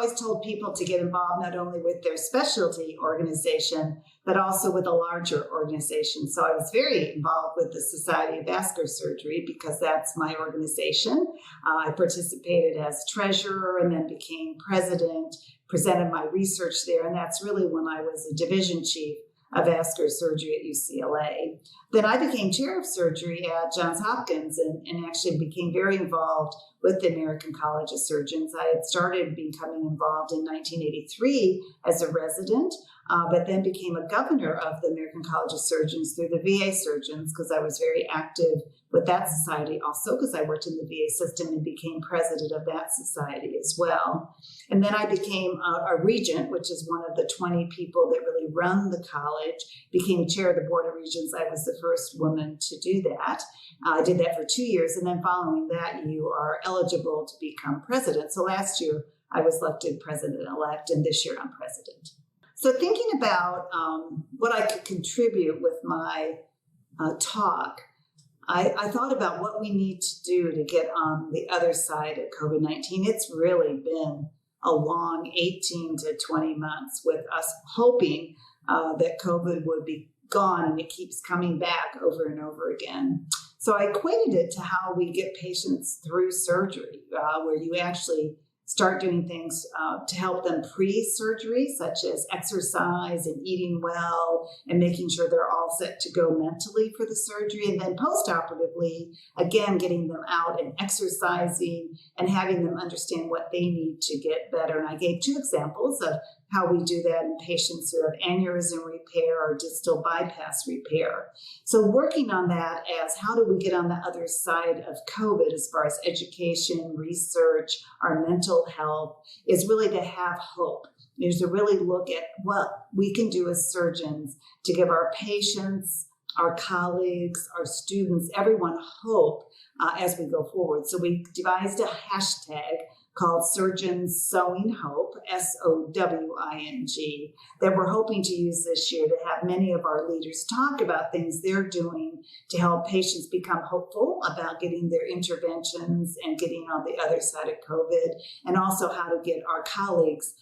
always told people to get involved not only with their specialty organization, but also with a larger organization. So I was very involved with the Society of Vascular Surgery because that's my organization. I participated as treasurer and then became president, presented my research there, and that's really when I was a division chief of vascular surgery at UCLA. Then I became chair of surgery at Johns Hopkins and actually became very involved with the American College of Surgeons. I had started becoming involved in 1983 as a resident, but then became a governor of the American College of Surgeons through the VA surgeons because I was very active with that society also because I worked in the VA system and became president of that society as well. And then I became a regent, which is one of the 20 people that really run the college, became chair of the board of regents. I was the first woman to do that. I did that for 2 years. And then following that, you are eligible to become president. So last year I was elected president-elect and this year I'm president. So thinking about what I could contribute with my talk, I thought about what we need to do to get on the other side of COVID-19. It's really been a long 18 to 20 months with us hoping that COVID would be gone, and it keeps coming back over and over again. So I equated it to how we get patients through surgery, where you actually start doing things to help them pre-surgery, such as exercise and eating well and making sure they're all set to go mentally for the surgery. And then post-operatively, again, getting them out and exercising and having them understand what they need to get better. And I gave 2 examples of how we do that in patients who have aneurysm repair or distal bypass repair. So working on that as how do we get on the other side of COVID as far as education, research, our mental health is really to have hope. Is to really look at what we can do as surgeons to give our patients, our colleagues, our students, everyone hope as we go forward. So we devised a hashtag called Surgeons Sowing Hope, SOWING, that we're hoping to use this year to have many of our leaders talk about things they're doing to help patients become hopeful about getting their interventions and getting on the other side of COVID, and also how to get our colleagues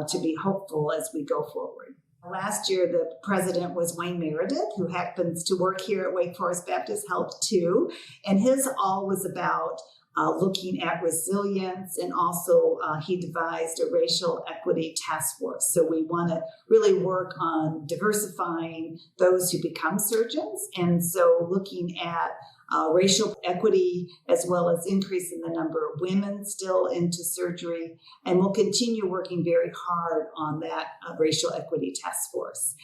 to be hopeful as we go forward. Last year, the president was Wayne Meredith, who happens to work here at Wake Forest Baptist Health too, and his all was about looking at resilience, and also he devised a racial equity task force. So we want to really work on diversifying those who become surgeons, and so looking at racial equity as well as increasing the number of women still into surgery. And we'll continue working very hard on that racial equity task force.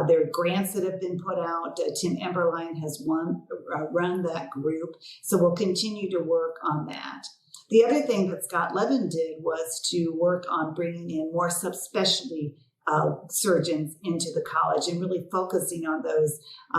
There are grants that have been put out. Tim Emberline has run that group. So we'll continue to work on that. The other thing that Scott Levin did was to work on bringing in more subspecialty surgeons into the college and really focusing on those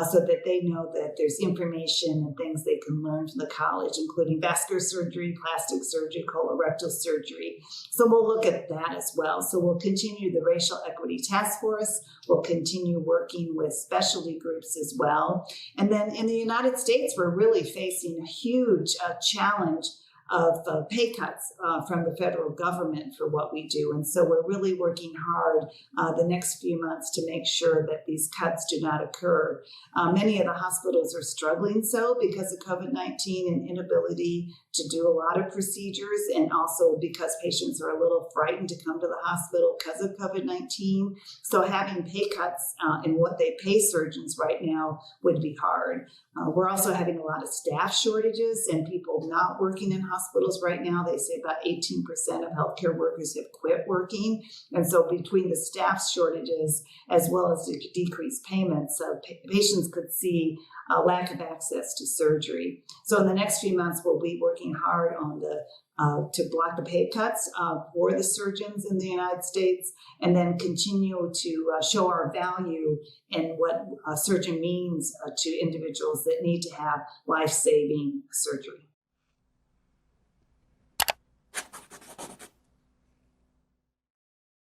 so that they know that there's information and things they can learn from the college, including vascular surgery, plastic surgery, colorectal surgery. So we'll look at that as well. So we'll continue the Racial Equity Task Force. We'll continue working with specialty groups as well. And then in the United States, we're really facing a huge challenge of pay cuts from the federal government for what we do. And so we're really working hard the next few months to make sure that these cuts do not occur. Many of the hospitals are struggling so because of COVID-19 and inability to do a lot of procedures, and also because patients are a little frightened to come to the hospital because of COVID-19. So having pay cuts in what they pay surgeons right now would be hard. We're also having a lot of staff shortages and people not working in hospitals right now. They say about 18% of healthcare workers have quit working. And so between the staff shortages as well as the decreased payments, patients could see a lack of access to surgery. So in the next few months, we'll be working hard on to block the pay cuts for the surgeons in the United States, and then continue to show our value in what a surgeon means to individuals that need to have life-saving surgery.